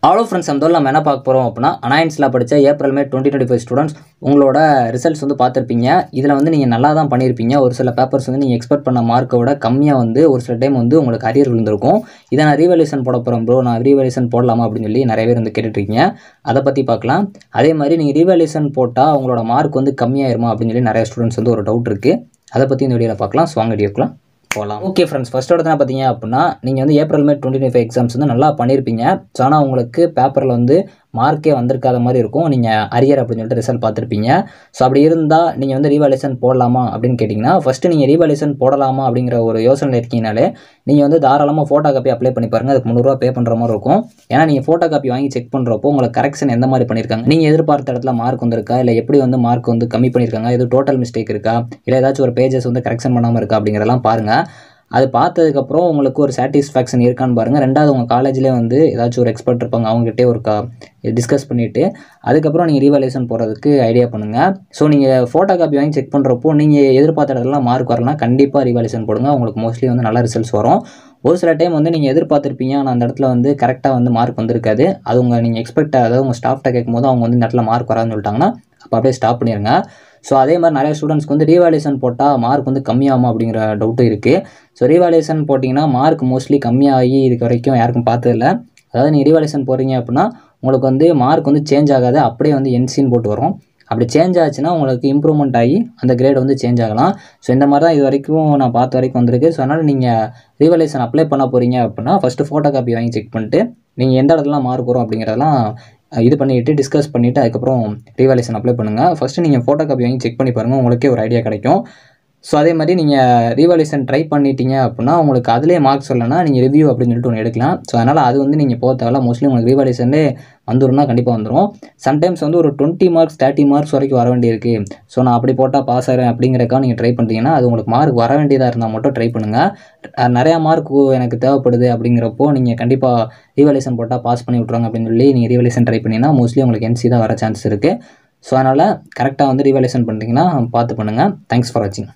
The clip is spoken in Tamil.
ஹலோ ஃப்ரெண்ட்ஸ், நம்ம என்ன பார்க்க போகிறோம் அப்படின்னா, அனாயின்ஸில் படித்த ஏப்ரல் மே 2025 ஸ்டூடெண்ட்ஸ் உங்களோட ரிசல்ட்ஸ் வந்து பார்த்துருப்பீங்க. இதில் வந்து நீங்கள் நல்லா தான் பண்ணியிருப்பீங்க. ஒரு சில பேப்பர்ஸ் வந்து நீங்கள் எக்ஸ்பெக்ட் பண்ண மார்க்கை விட கம்மியாக வந்து ஒரு சில டைம் வந்து உங்களுக்கு அரியர் விழுந்திருக்கும். இதை நான் ரீவேல்யூஷன் போட போகிறேன் ப்ரோ, நான் ரீவேல்யூஷன் போடலாமா அப்படின்னு சொல்லி நிறைய பேர் வந்து கேட்டுட்ருக்கீங்க. அதை பற்றி பார்க்கலாம். அதே மாதிரி நீங்கள் ரீவேல்யூஷன் போட்டால் உங்களோட மார்க் வந்து கம்மியாயிருமா அப்படின்னு சொல்லி நிறைய ஸ்டூடெண்ட்ஸ் வந்து ஒரு டவுட் இருக்குது. அதை பற்றி இந்த வீடியோவில் பார்க்கலாம். ஸோ வாங்க வீடியோக்குலாம் போகலாம். ஓகே ஃப்ரெண்ட்ஸ், ஃபஸ்ட்டோட தான் பார்த்தீங்க அப்படின்னா, நீங்கள் வந்து ஏப்ரல் மே 2025 எக்ஸாம்ஸ் வந்து நல்லா பண்ணியிருப்பீங்க. ஸோ ஆனால் உங்களுக்கு பேப்பரில் வந்து மார்க்கே வந்திருக்காத மாதிரி இருக்கும். நீங்கள் அரியர் அப்படின்னு சொல்லிட்டு ரிசல்ட் பார்த்துருப்பீங்க. ஸோ அப்படி இருந்தால் நீங்கள் வந்து ரீவேல்யூஷன் போடலாமா அப்படின்னு கேட்டிங்கன்னா, ஃபஸ்ட்டு நீங்கள் ரீவேல்யூஷன் போடலாமா அப்படிங்கிற ஒரு யோசனையில் இருக்கீங்கனாலே நீங்கள் வந்து தாராளமாக ஃபோட்டோ காப்பி அப்ளை பண்ணி பாருங்கள். அதுக்கு 300 பே பண்ணுற மாதிரி இருக்கும். ஏன்னா நீங்கள் ஃபோட்டோ காப்பி வாங்கி செக் பண்ணுறப்போ உங்களுக்கு கரெக்ஷன் எந்த மாதிரி பண்ணியிருக்காங்க, நீங்கள் எதிர்பார்த்த இடத்துல மார்க் வந்திருக்கா, இல்லை எப்படி வந்து மார்க் வந்து கம்மி பண்ணியிருக்காங்க, எதுவும் டோட்டல் மிஸ்டேக் இருக்கா, இல்லை ஏதாச்சும் ஒரு பேஜஸ் வந்து கரெக்ஷன் பண்ணாமல் இருக்கா அப்படிங்கிறதெல்லாம் பாருங்கள். அது பார்த்ததுக்கப்புறம் உங்களுக்கு ஒரு சாட்டிஸ்ஃபேக்ஷன் இருக்கான்னு பாருங்கள். ரெண்டாவது உங்கள் காலேஜ்லேயே வந்து ஏதாச்சும் ஒரு எக்ஸ்பர்ட் இருப்பாங்க, அவங்ககிட்டே ஒரு டிஸ்கஸ் பண்ணிவிட்டு அதுக்கப்புறம் நீங்கள் ரீவேல்யூஷன் போகிறதுக்கு ஐடியா பண்ணுங்கள். ஸோ நீங்கள் ஃபோட்டோ காப்பி வாங்கி செக் பண்ணுறப்போ நீங்கள் எதிர்பார்த்த இடத்துலலாம் மார்க் வரலாம், கண்டிப்பாக ரீவேல்யூஷன் போடுங்க. உங்களுக்கு மோஸ்ட்லி வந்து நல்ல ரிசல்ட்ஸ் வரும். ஒரு சில டைம் வந்து நீங்கள் எதிர்பார்த்துருப்பீங்க, ஆனால் அந்த இடத்துல வந்து கரெக்டாக வந்து மார்க் வந்திருக்காது. அது நீங்கள் எக்ஸ்பெக்ட், அதாவது உங்கள் ஸ்டாஃப்ட்ட கேட்கும்போது அவங்க வந்து இந்த இடத்துல மார்க் வராதுன்னு சொல்லிட்டாங்கன்னா அப்போ அப்படியே ஸ்டாப் பண்ணிடுங்க. ஸோ அதே மாதிரி நிறைய ஸ்டூடெண்ட்ஸ்க்கு வந்து ரீவேல்யூஷன் போட்டால் மார்க் வந்து கம்மியாகுமா அப்படிங்கிற டவுட்டும் இருக்குது. ஸோ ரீவேல்யூஷன் போட்டிங்கன்னா மார்க் மோஸ்ட்லி கம்மியாகி இதுக்கு வரைக்கும் யாருக்கும் பார்த்ததில்ல. அதாவது நீங்கள் ரீவேல்யூஷன் போகிறீங்க அப்படின்னா உங்களுக்கு வந்து மார்க் வந்து சேஞ்ச் ஆகாது, அப்படியே வந்து என்சின்னு போட்டு வரும். அப்படி சேஞ்ச் ஆச்சுன்னா உங்களுக்கு இம்ப்ரூவ்மெண்ட் ஆகி அந்த கிரேட் வந்து சேஞ்ச் ஆகலாம். ஸோ இந்த மாதிரி தான் இது வரைக்கும் நான் பார்த்த வரைக்கும் வந்திருக்கு. ஸோ அதனால் நீங்கள் ரீவேல்யூஷன் அப்ளை பண்ண போகிறீங்க அப்படின்னா ஃபஸ்ட்டு ஃபோட்டோ காப்பி வாங்கி செக் பண்ணிட்டு நீங்கள் எந்த இடத்துலலாம் மார்க் வரும் அப்படிங்கிறதெல்லாம் இது பண்ணிவிட்டு டிஸ்கஸ் பண்ணிவிட்டு அதுக்கப்புறம் ரீவேல்யூஷன் அப்ளை பண்ணுங்கள். ஃபஸ்ட்டு நீங்கள் ஃபோட்டோ காப்பி வாங்கி செக் பண்ணி பாருங்கள், உங்களுக்கே ஒரு ஐடியா கிடைக்கும். ஸோ அதே மாதிரி நீங்கள் ரீவேல்யூஷன் ட்ரை பண்ணிட்டீங்க அப்படின்னா உங்களுக்கு அதிலே மார்க்ஸ் வரலன்னா நீங்கள் ரிவ்யூ அப்படின்னு சொல்லிட்டு ஒன்று எடுக்கலாம். ஸோ அதனால் அது வந்து நீங்கள் போக தேவையில்ல. மோஸ்ட்லி உங்களுக்கு ரீவேல்யூஷன்லேயே வந்துடும்னா கண்டிப்பாக வந்துடும். சம்டைம்ஸ் வந்து ஒரு 20 மார்க்ஸ் 30 மார்க்ஸ் வரைக்கும் வர வேண்டியிருக்கு. ஸோ நான் அப்படி போட்டால் பாஸ் ஆகிறேன் அப்படிங்கிறக்காக நீங்கள் ட்ரை பண்ணுறீங்கன்னா அது உங்களுக்கு மார்க் வர வேண்டியதாக இருந்தால் மட்டும் ட்ரை பண்ணுங்கள். நிறையா மார்க் எனக்கு தேவைப்படுது அப்படிங்கிறப்போ நீங்கள் கண்டிப்பாக ரீவேல்யூஷன் போட்டால் பாஸ் பண்ணி விட்ருவாங்க அப்படின்னு சொல்லி நீங்கள் ரீவேல்யூஷன் ட்ரை பண்ணிங்கன்னா மோஸ்ட்லி உங்களுக்கு என்சி தான் வர சான்ஸ் இருக்குது. ஸோ அதனால் கரெக்டாக வந்து ரீவேல்யூஷன் பண்ணுறீங்கன்னா பார்த்து பண்ணுங்கள். தேங்க்ஸ் ஃபார் வாட்சிங்.